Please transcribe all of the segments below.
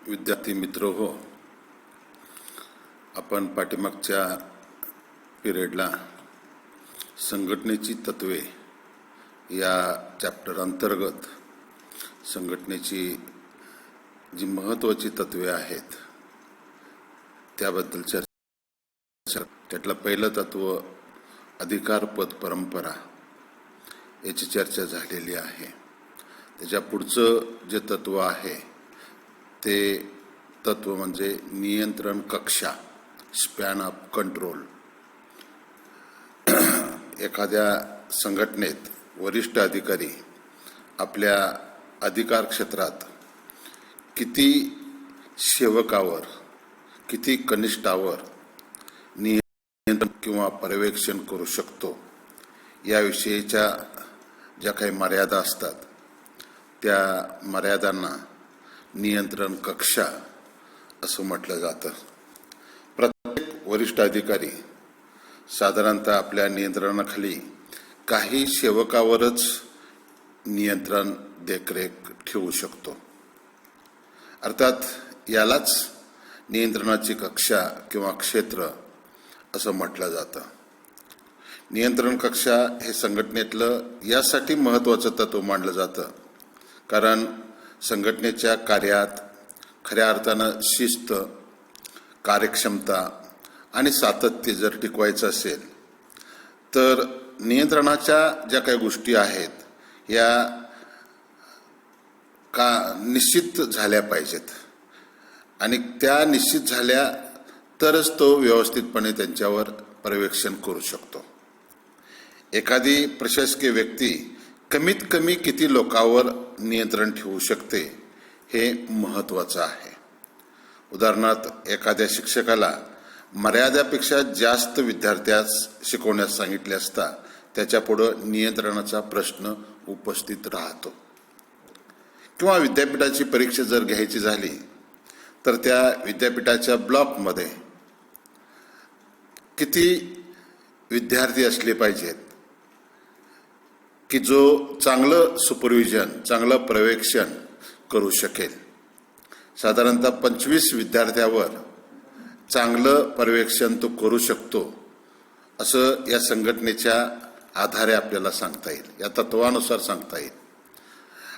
विद्यार्थी मित्र हो, आपण पाठीमागच्या पिरियडला संघटनेची तत्वे या चॅप्टर अंतर्गत संघटनेची जी महत्त्वाची तत्वे आहेत त्याबद्दल चर्चा. त्यातलं पहिलं तत्व अधिकार पद परंपरा याची चर्चा झालेली आहे. त्याच्या पुढचं जे तत्व आहे ते तत्व म्हणजे नियंत्रण कक्षा, स्पॅन ऑफ कंट्रोल. एखाद्या संघटनेत वरिष्ठ अधिकारी आपल्या अधिकार क्षेत्रात किती सेवकावर, किती कनिष्ठावर नियंत्रण किंवा पर्यवेक्षण करू शकतो याविषयीच्या ज्या काही मर्यादा असतात त्या मर्यादांना नियंत्रण कक्षा असं म्हटलं जातं. प्रत्येक वरिष्ठ अधिकारी साधारणतः आपल्या नियंत्रणाखाली काही सेवकावरच नियंत्रण देखरेख ठेवू शकतो. अर्थात यालाच नियंत्रणाची कक्षा किंवा क्षेत्र असं म्हटलं जातं. नियंत्रण कक्षा हे संघटनेतलं यासाठी महत्त्वाचं तत्व मानलं जातं कारण संघटनेच्या कार्यात खऱ्या अर्थानं शिस्त, कार्यक्षमता आणि सातत्य जर टिकवायचं असेल तर नियंत्रणाच्या ज्या काही गोष्टी आहेत या निश्चित झाल्या पाहिजेत आणि त्या निश्चित झाल्या तरच तो व्यवस्थितपणे त्यांच्यावर पर्यवेक्षण करू शकतो. एखादी प्रशासकीय व्यक्ती कमीत कमी किती लोकांवर नियंत्रण ठेवू शकते हे महत्त्वाचं आहे. उदाहरणार्थ एखाद्या शिक्षकाला मर्यादेपेक्षा जास्त विद्यार्थ्यास शिकवण्यास सांगितले असता त्याच्यापुढं नियंत्रणाचा प्रश्न उपस्थित राहतो. किंवा विद्यापीठाची परीक्षा जर घ्यायची झाली तर त्या विद्यापीठाच्या ब्लॉकमध्ये किती विद्यार्थी असले पाहिजेत की जो चांगलं सुपरविजन, चांगलं पर्यवेक्षण करू शकेल. साधारणतः 25 विद्यार्थ्यावर चांगलं पर्यवेक्षण तो करू शकतो असं या संघटनेच्या आधारे आपल्याला सांगता येईल, या तत्वानुसार सांगता येईल.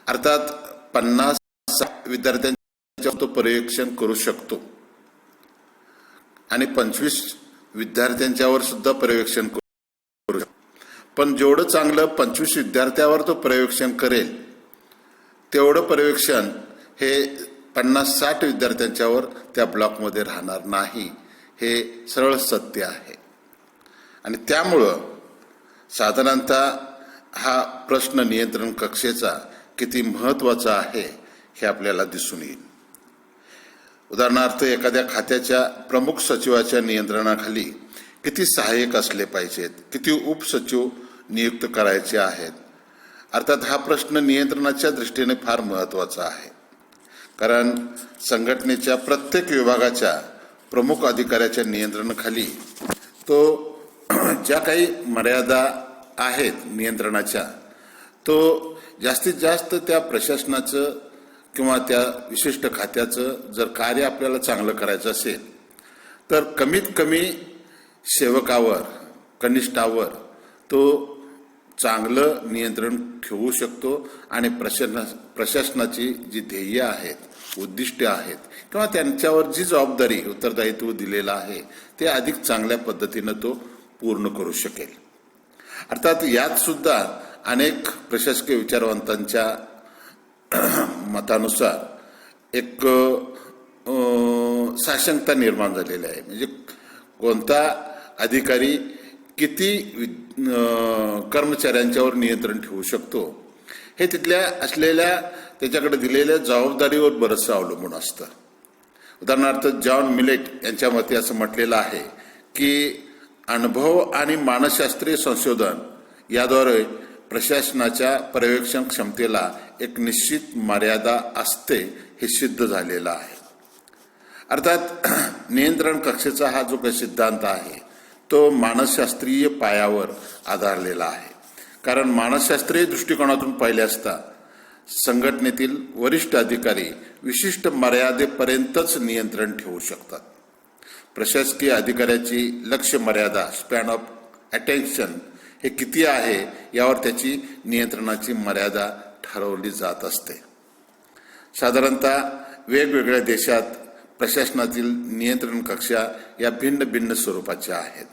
अर्थात 50 विद्यार्थ्यांच्या तो पर्यवेक्षण करू शकतो आणि 25 विद्यार्थ्यांच्यावर सुद्धा पर्यवेक्षण करू शकतो. पण जेवढं चांगलं 25 विद्यार्थ्यावर तो पर्यवेक्षण करेल तेवढं पर्यवेक्षण हे 50-60 विद्यार्थ्यांच्यावर त्या ब्लॉकमध्ये राहणार नाही, हे सरळ सत्य आहे. आणि त्यामुळं साधारणतः हा प्रश्न नियंत्रण कक्षेचा किती महत्त्वाचा आहे हे आपल्याला दिसून येईल. उदाहरणार्थ एखाद्या खात्याच्या प्रमुख सचिवाच्या नियंत्रणाखाली किती सहाय्यक असले पाहिजेत, किती उपसचिव नियुक्त करायचे आहेत. अर्थात हा प्रश्न नियंत्रणाच्या दृष्टीने फार महत्त्वाचा आहे कारण संघटनेच्या प्रत्येक विभागाच्या प्रमुख अधिकाऱ्याच्या नियंत्रणाखाली तो ज्या काही मर्यादा आहेत नियंत्रणाच्या तो जास्तीत जास्त त्या प्रशासनाचं किंवा त्या विशिष्ट खात्याचं जर कार्य आपल्याला चांगलं करायचं असेल तर कमीत कमी सेवकावर, कनिष्ठावर तो चांगलं नियंत्रण ठेवू शकतो आणि प्रशासनाची जी ध्येय आहेत, उद्दिष्टे आहेत किंवा त्यांच्यावर जी जबाबदारी, उत्तरदायित्व दिलेलं आहे ते अधिक चांगल्या पद्धतीनं तो पूर्ण करू शकेल. अर्थात यात सुद्धा अनेक प्रशासकीय विचारवंतांच्या मतानुसार एक साशंकता निर्माण झालेली आहे. म्हणजे कोणता अधिकारी किती कर्मचाऱ्यांच्यावर नियंत्रण ठेवू शकतो हे तिथल्या असलेल्या त्याच्याकडे दिलेल्या जबाबदारीवर बरंचसं अवलंबून असतं. उदाहरणार्थ जॉन मिलेट यांच्या मते असं म्हटलेलं आहे की अनुभव आणि मानसशास्त्रीय संशोधन याद्वारे प्रशासनाच्या पर्यवेक्षण क्षमतेला एक निश्चित मर्यादा असते हे सिद्ध झालेलं आहे. अर्थात नियंत्रण कक्षेचा हा जो काही सिद्धांत आहे तो मानसशास्त्रीय पायावर आधारलेला आहे. कारण मानसशास्त्रीय दृष्टिकोनातून पाहिले असता संघटनेतील वरिष्ठ अधिकारी विशिष्ट मर्यादेपर्यंतच नियंत्रण ठेवू शकतात. प्रशासकीय अधिकाऱ्याची लक्ष्य मर्यादा स्पॅन ऑफ अटेन्शन हे किती आहे यावर त्याची नियंत्रणाची मर्यादा ठरवली जात असते. साधारणतः वेगवेगळ्या देशात प्रशासनातील नियंत्रण कक्षा या भिन्न भिन्न स्वरूपाच्या आहेत.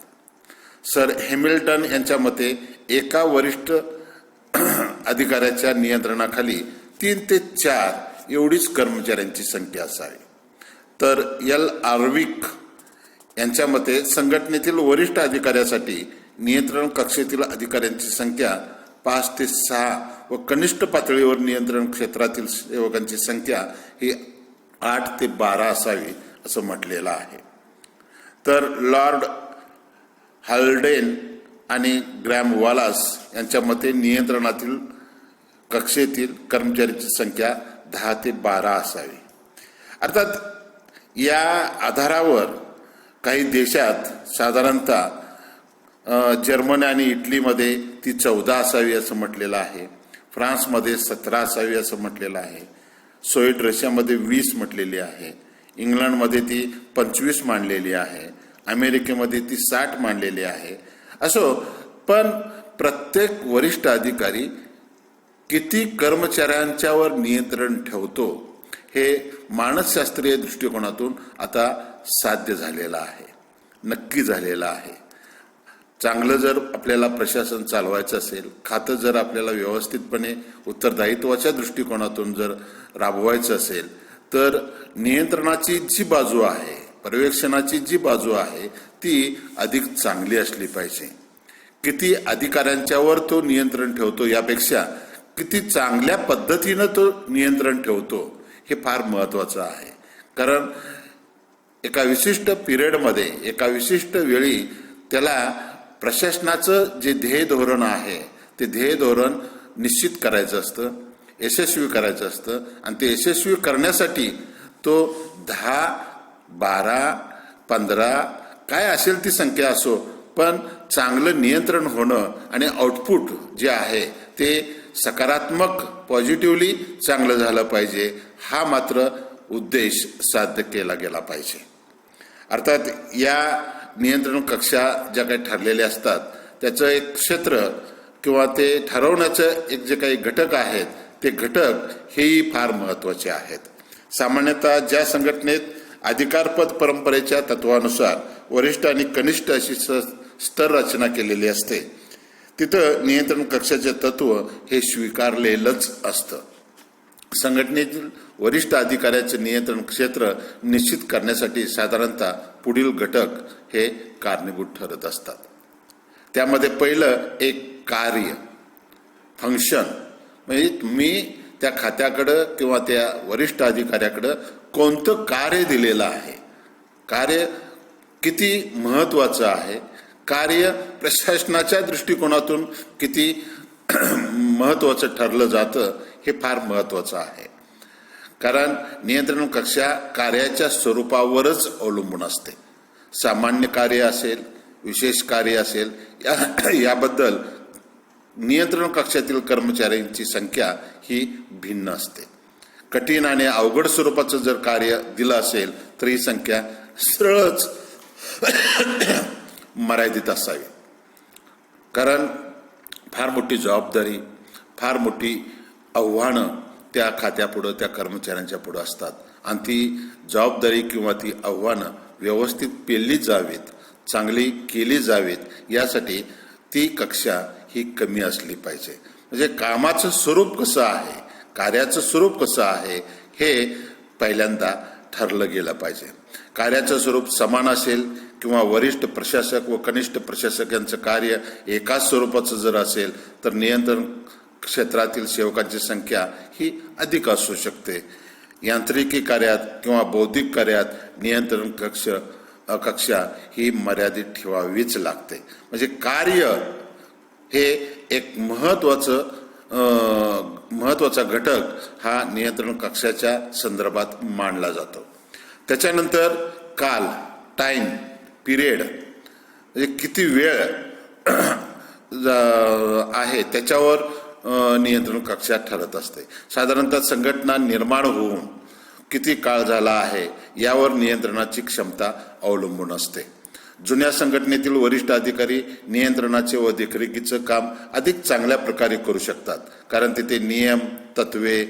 सर हॅमिल्टन यांच्या मते एका वरिष्ठ अधिकाऱ्याच्या नियंत्रणाखाली 3 ते 4 एवढीच कर्मचाऱ्यांची संख्या असावी. तर एल आर्विक यांच्या मते संघटनेतील वरिष्ठ अधिकाऱ्यासाठी नियंत्रण कक्षेतील अधिकाऱ्यांची संख्या 5 ते 6 व कनिष्ठ पातळीवर नियंत्रण क्षेत्रातील सेवकांची संख्या ही 8 ते 12 असावी असं म्हटलेलं आहे. तर लॉर्ड हॅल्डेन आणि ग्रॅम वॉलास यांच्या मते नियंत्रणातील कक्षेतील कर्मचाऱ्यांची संख्या 10 ते 12 असावी. अर्थात या आधारावर काही देशात साधारणतः जर्मनी आणि इटलीमध्ये ती 14 असावी असं म्हटलेलं आहे. फ्रान्समध्ये 17 असावी असं म्हटलेलं आहे. सोव्हिएट रशियामध्ये 20 म्हटलेली आहे. इंग्लंडमध्ये ती 25 मांडलेली आहे. अमेरिकेमध्ये ती 60 मांडलेली आहे. असो, पण प्रत्येक वरिष्ठ अधिकारी किती कर्मचाऱ्यांच्यावर नियंत्रण ठेवतो हे मानसशास्त्रीय दृष्टिकोनातून आता साध्य झालेलं आहे, नक्की झालेलं आहे. चांगलं जर आपल्याला प्रशासन चालवायचं असेल, खातं जर आपल्याला व्यवस्थितपणे उत्तरदायित्वाच्या दृष्टिकोनातून जर राबवायचं असेल, तर नियंत्रणाची जी बाजू आहे, पर्यवेक्षणाची जी बाजू आहे ती अधिक चांगली असली पाहिजे. किती अधिकाऱ्यांच्यावर तो नियंत्रण ठेवतो यापेक्षा किती चांगल्या पद्धतीनं तो नियंत्रण ठेवतो हे फार महत्त्वाचं आहे. कारण एका विशिष्ट पिरियडमध्ये, एका विशिष्ट वेळी त्याला प्रशासनाचं जे ध्येय धोरण आहे ते ध्येय धोरण निश्चित करायचं असतं, यशस्वी करायचं असतं. आणि ते यशस्वी करण्यासाठी तो 10, 12, 15 काय असेल ती संख्या असो, पण चांगलं नियंत्रण होणं आणि आउटपुट जे आहे ते सकारात्मक, पॉझिटिव्हली चांगलं झालं पाहिजे. हा मात्र उद्देश साध्य केला गेला पाहिजे. अर्थात या नियंत्रण कक्षा ज्या काही ठरलेल्या असतात त्याचं एक क्षेत्र किंवा ते ठरवण्याचं एक जे काही घटक आहेत ते घटक हेही फार महत्त्वाचे आहेत. सामान्यतः ज्या संघटनेत अधिकारपद परंपरेच्या तत्वानुसार वरिष्ठ आणि कनिष्ठ अशी स्तर रचना केलेली असते, तिथं नियंत्रण कक्षाचे तत्व हे स्वीकारलेलंच असतं. संघटनेतील वरिष्ठ अधिकाऱ्याचे नियंत्रण क्षेत्र निश्चित करण्यासाठी साधारणतः पुढील घटक हे कारणीभूत ठरत असतात. त्यामध्ये पहिलं एक कार्य, फंक्शन, म्हणजे तुम्ही त्या खात्याकडं किंवा त्या वरिष्ठ अधिकाऱ्याकडं कोणतं कार्य दिलेलं आहे, कार्य किती महत्त्वाचं आहे, कार्य प्रशासनाच्या दृष्टिकोनातून किती महत्त्वाचं ठरलं जातं हे फार महत्त्वाचं आहे. कारण नियंत्रण कक्षा कार्याच्या स्वरूपावरच अवलंबून असते. सामान्य कार्य असेल, विशेष कार्य असेल, याबद्दल नियंत्रण कक्षातील कर्मचाऱ्यांची संख्या ही भिन्न असते. कठीण आणि अवघड स्वरूपाचं जर कार्य दिलं असेल तर ही संख्या सरळच मर्यादित असावी. कारण फार मोठी जबाबदारी, फार मोठी आव्हानं त्या खात्यापुढं, त्या कर्मचाऱ्यांच्या पुढं असतात आणि ती जबाबदारी किंवा ती आव्हानं व्यवस्थित पेलली जावीत, चांगली केली जावीत यासाठी ती कक्षा ही कमी असली पाहिजे. म्हणजे कामाचं स्वरूप कसं आहे, कार्याचं स्वरूप कसं आहे हे पहिल्यांदा ठरलं गेलं पाहिजे. कार्याचं स्वरूप समान असेल किंवा वरिष्ठ प्रशासक व कनिष्ठ प्रशासक यांचं कार्य एकाच स्वरूपाचं जर असेल तर नियंत्रण क्षेत्रातील सेवकांची संख्या ही अधिक असू शकते. यांत्रिकी कार्यात किंवा बौद्धिक कार्यात नियंत्रण कक्षा ही मर्यादित ठेवावीच लागते. म्हणजे कार्य हे एक महत्त्वाचा घटक हा नियंत्रण कक्षाच्या संदर्भात मानला जातो. त्याच्यानंतर काल, टाइम पिरियड, म्हणजे किती वेळ आहे त्याच्यावर नियंत्रण कक्षात ठरत असते. साधारणतः संघटना निर्माण होऊन किती काळ झाला आहे यावर नियंत्रणाची क्षमता अवलंबून असते. जुन्या संघटनेतील वरिष्ठ अधिकारी नियंत्रणाचे व देखरेखीचं काम अधिक चांगल्या प्रकारे करू शकतात, कारण तिथे नियम, तत्वे,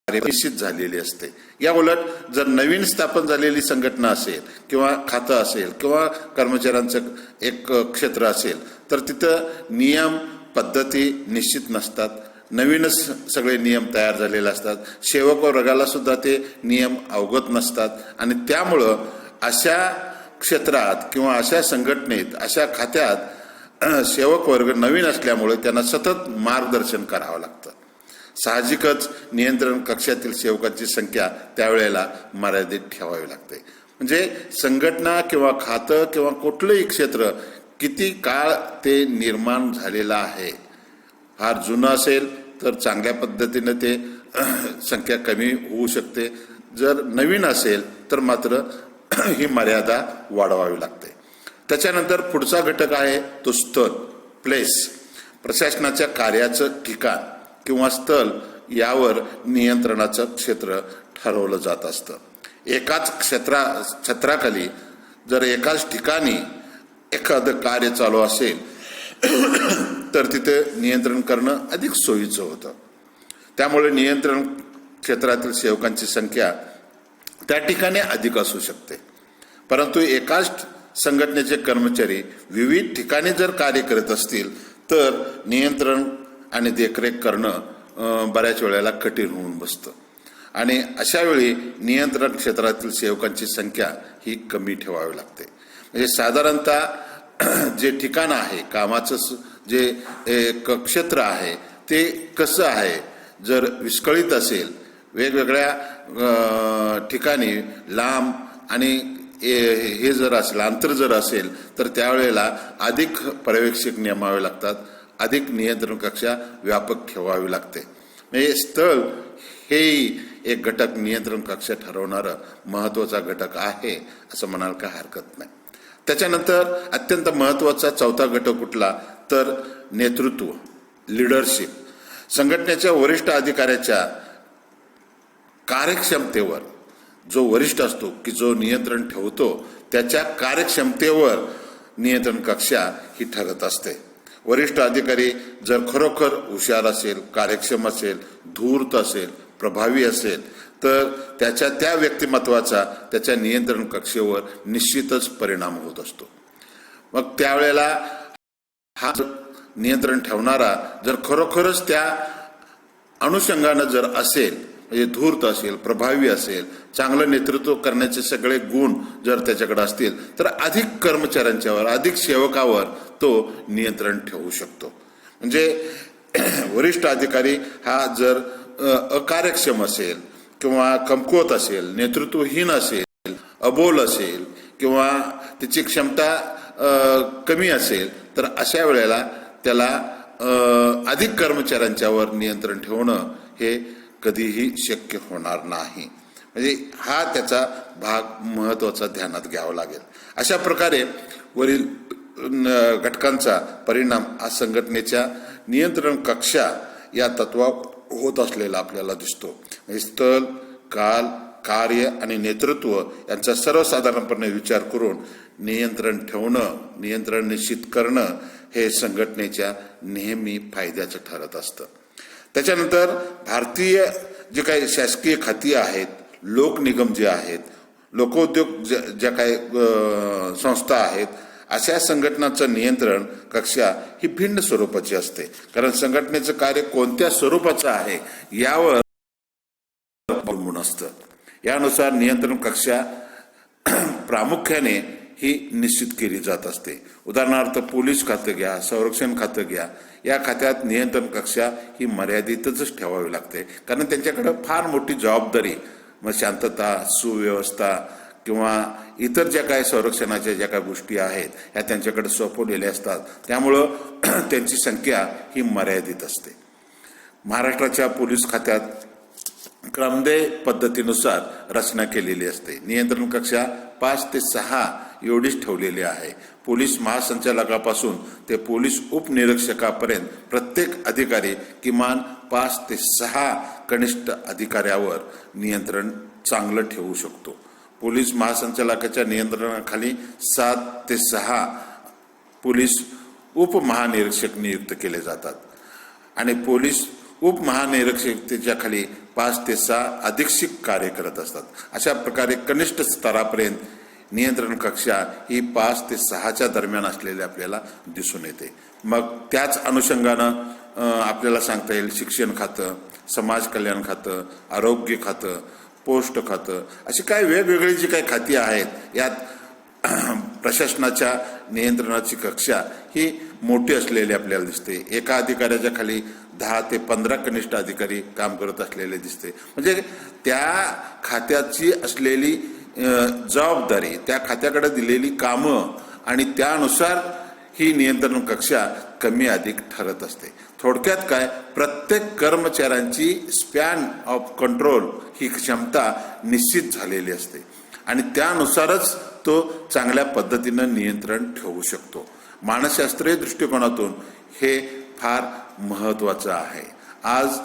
निश्चित झालेली असते. या उलट जर नवीन स्थापन झालेली संघटना असेल किंवा खातं असेल किंवा कर्मचाऱ्यांचं एक क्षेत्र असेल तर तिथं नियम पद्धती निश्चित नसतात. नवीनच सगळे नियम तयार झालेले असतात. सेवक वर्गाला सुद्धा ते नियम अवगत नसतात आणि त्यामुळं अशा क्षेत्रात किंवा अशा संघटनेत, अशा खात्यात सेवक वर्ग नवीन असल्यामुळे त्यांना सतत मार्गदर्शन करावं लागतं. साहजिकच नियंत्रण कक्षातील सेवकांची संख्या त्यावेळेला मर्यादित ठेवावी लागते. म्हणजे संघटना किंवा खातं किंवा कुठलंही क्षेत्र किती काळ ते निर्माण झालेलं आहे, फार जुनं असेल तर चांगल्या पद्धतीनं ते संख्या कमी होऊ शकते. जर नवीन असेल तर मात्र ही मर्यादा वाढवावी लागते. त्याच्यानंतर पुढचा घटक आहे तो स्थळ, प्लेस. प्रशासनाच्या कार्याचं ठिकाण किंवा स्थळ यावर नियंत्रणाचं क्षेत्र ठरवलं जात असतं. एकाच छत्राखाली जर एकाच ठिकाणी एखादं कार्य चालू असेल तर तिथे नियंत्रण करणं अधिक सोयीचं होतं. त्यामुळे नियंत्रण क्षेत्रातील सेवकांची संख्या त्या ठिकाणी अधिक असू शकते. परंतु एकाच संघटनेचे कर्मचारी विविध ठिकाणी जर कार्य करत असतील तर नियंत्रण आणि देखरेख करणं बऱ्याच वेळेला कठीण होऊन बसतं आणि अशा वेळी नियंत्रण क्षेत्रातील सेवकांची संख्या ही कमी ठेवावी लागते. म्हणजे साधारणतः जे ठिकाण आहे, कामाचं जे एक क्षेत्र आहे ते कसं आहे, जर विस्कळीत असेल, वेगवेगळ्या ठिकाणी लांब आणि हे जर असेल, अंतर जर असेल तर त्यावेळेला अधिक पर्यवेक्षक नेमावे लागतात, अधिक नियंत्रण कक्षा व्यापक ठेवावी लागते. म्हणजे स्थळ हेही एक घटक नियंत्रण कक्ष ठरवणारा महत्वाचा घटक आहे असं म्हणायला काही हरकत नाही. त्याच्यानंतर अत्यंत महत्वाचा चौथा घटक कुठला तर नेतृत्व, लीडरशिप. संघटनेच्या वरिष्ठ अधिकाऱ्याच्या कार्यक्षमतेवर, जो वरिष्ठ असतो की जो नियंत्रण ठेवतो त्याच्या कार्यक्षमतेवर नियंत्रण कक्षा ही ठरत असते. वरिष्ठ अधिकारी जर खरोखर हुशार असेल, कार्यक्षम असेल, धूर्त असेल, प्रभावी असेल तर त्याच्या त्या व्यक्तिमत्वाचा त्याच्या नियंत्रण कक्षेवर निश्चितच परिणाम होत असतो. मग त्यावेळेला हा नियंत्रण ठेवणारा जर खरोखरच त्या अनुषंगानं जर असेल, म्हणजे धूर्त असेल, प्रभावी असेल, चांगलं नेतृत्व करण्याचे सगळे गुण जर त्याच्याकडे असतील तर अधिक कर्मचाऱ्यांच्यावर, अधिक सेवकावर तो नियंत्रण ठेवू शकतो. म्हणजे वरिष्ठ अधिकारी हा जर अकार्यक्षम असेल किंवा कमकुवत असेल, नेतृत्वहीन असेल, अबोल असेल किंवा त्याची क्षमता कमी असेल तर अशा वेळेला त्याला अधिक कर्मचाऱ्यांच्यावर नियंत्रण ठेवणं हे कधीही शक्य होणार नाही. म्हणजे हा त्याचा भाग महत्वाचा ध्यानात घ्यावा लागेल. अशा प्रकारे वरील घटकांचा परिणाम हा संघटनेच्या नियंत्रण कक्षा या तत्वावर होत असलेला आपल्याला दिसतो. म्हणजे स्थळ, काल, कार्य आणि नेतृत्व यांचा सर्वसाधारणपणे विचार करून नियंत्रण ठेवणं, नियंत्रण निश्चित करणं हे संघटनेच्या नेहमी फायद्याचं ठरत असतं. त्याच्यानंतर भारतीय जे काही शासकीय खाती आहेत, लोक निगम जे आहेत, लोकोद्योग ज्या काही संस्था आहेत, अशा संघटनाचं नियंत्रण कक्षा ही भिन्न स्वरूपाची असते. कारण संघटनेचं कार्य कोणत्या स्वरूपाचं आहे यावर अवलंबून असतं. यानुसार नियंत्रण कक्षा प्रामुख्याने ही निश्चित केली जात असते. उदाहरणार्थ पोलीस खातं घ्या, संरक्षण खातं घ्या, या खात्यात नियंत्रण कक्षा ही मर्यादितच ठेवावी लागते. कारण त्यांच्याकडे फार मोठी जबाबदारी, मग शांतता, सुव्यवस्था किंवा इतर ज्या काही संरक्षणाच्या ज्या काही गोष्टी आहेत ह्या त्यांच्याकडे सोपवलेल्या असतात. त्यामुळं त्यांची संख्या ही मर्यादित असते. महाराष्ट्राच्या पोलीस खात्यात क्रमदेय पद्धतीनुसार रचना केलेली असते. नियंत्रण कक्षा 5 ते 6 एवढीच ठेवलेली आहे. पोलीस महासंचालकापासून ते पोलीस उपनिरीक्षकापर्यंत प्रत्येक अधिकारी किमान 5 ते 6 कनिष्ठ अधिकाऱ्यावर नियंत्रण चांगलं ठेवू शकतो. पोलीस महासंचालकाच्या नियंत्रणाखाली 7 ते 6 पोलीस उपमहानिरीक्षक नियुक्त केले जातात आणि पोलीस उपमहानिरीक्षकाच्या खाली 5 ते 6 अधीक्षक कार्य करत असतात. अशा प्रकारे कनिष्ठ स्तरापर्यंत नियंत्रण कक्षा ही 5 ते 6च्या दरम्यान असलेली आपल्याला दिसून येते. मग त्याच अनुषंगानं आपल्याला सांगता येईल शिक्षण खातं, समाज कल्याण खातं, आरोग्य खातं, पोस्ट खातं, अशी काय वेगवेगळी जी काही खाती आहेत यात प्रशासनाच्या नियंत्रणाची कक्षा ही मोठी असलेली आपल्याला दिसते. एका अधिकाऱ्याच्या खाली 10 ते 15 कनिष्ठ अधिकारी काम करत असलेले दिसते. म्हणजे त्या खात्याची असलेली जबाबदारी, त्या खात्याकडे दिलेली कामं आणि त्यानुसार ही नियंत्रण कक्षा कमी अधिक ठरत असते. थोडक्यात काय, प्रत्येक कर्मचाऱ्यांची स्पॅन ऑफ कंट्रोल ही क्षमता निश्चित झालेली असते आणि त्यानुसारच तो चांगल्या पद्धतीनं नियंत्रण ठेवू शकतो. मानसशास्त्रीय दृष्टिकोनातून हे फार महत्वाचं आहे. आज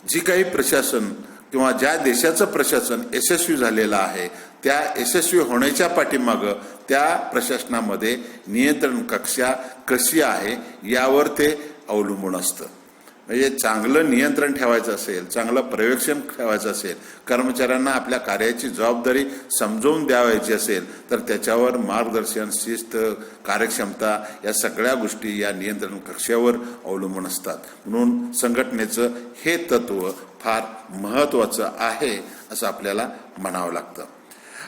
जी काही प्रशासन किंवा ज्या देशाचं प्रशासन यशस्वी झालेलं आहे त्या यशस्वी होण्याच्या पाठीमागं त्या प्रशासनामध्ये नियंत्रण कक्षा कशी आहे यावर ते अवलंबून असतं. म्हणजे चांगलं नियंत्रण ठेवायचं असेल, चांगलं पर्यवेक्षण ठेवायचं असेल, कर्मचाऱ्यांना आपल्या कार्याची जबाबदारी समजवून द्यावायची असेल तर त्याच्यावर मार्गदर्शन, शिस्त, कार्यक्षमता या सगळ्या गोष्टी या नियंत्रण कक्षावर अवलंबून असतात. म्हणून संघटनेचं हे तत्व फार महत्वाचं आहे असं आपल्याला म्हणावं लागतं.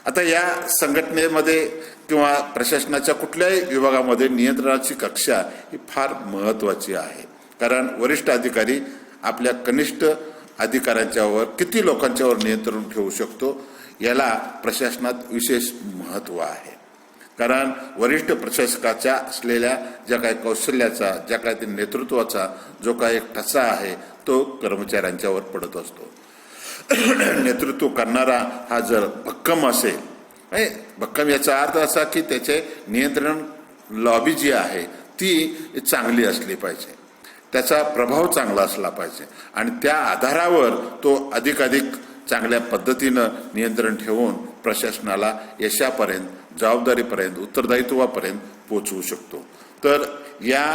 आता या संघटनेमध्ये किंवा प्रशासनाच्या कुठल्याही विभागामध्ये नियंत्रणाची कक्षा ही फार महत्वाची आहे. कारण वरिष्ठ अधिकारी आपल्या कनिष्ठ अधिकाऱ्यांच्यावर किती लोकांच्यावर नियंत्रण ठेवू शकतो याला प्रशासनात विशेष महत्त्व आहे. कारण वरिष्ठ प्रशासकाच्या असलेल्या ज्या काही कौशल्याचा, ज्या काही नेतृत्वाचा जो काही एक ठसा आहे तो कर्मचाऱ्यांच्यावर पडत असतो. नेतृत्व करणारा हा जर भक्कम असेल, भक्कम याचा अर्थ असा की त्याचे नियंत्रण लॉबी जी आहे ती चांगली असली पाहिजे, त्याचा प्रभाव चांगला असला पाहिजे आणि त्या आधारावर तो अधिकाधिक चांगल्या पद्धतीनं नियंत्रण ठेवून प्रशासनाला यशापर्यंत, जबाबदारीपर्यंत, उत्तरदायित्वापर्यंत पोहोचवू शकतो. तर या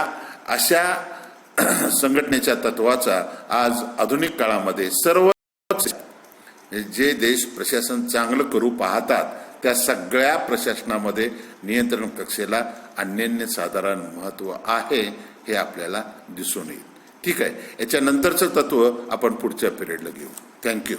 अशा संघटनेच्या तत्वाचा आज आधुनिक काळामध्ये सर्व जे देश प्रशासन चांगलं करू पाहतात त्या सगळ्या प्रशासनामध्ये नियंत्रण कक्षेला अनन्यसाधारण महत्त्व आहे हे आपल्याला दिसून येईल. ठीक आहे, याच्यानंतरचं तत्व आपण पुढच्या पिरियडला घेऊ. थँक्यू.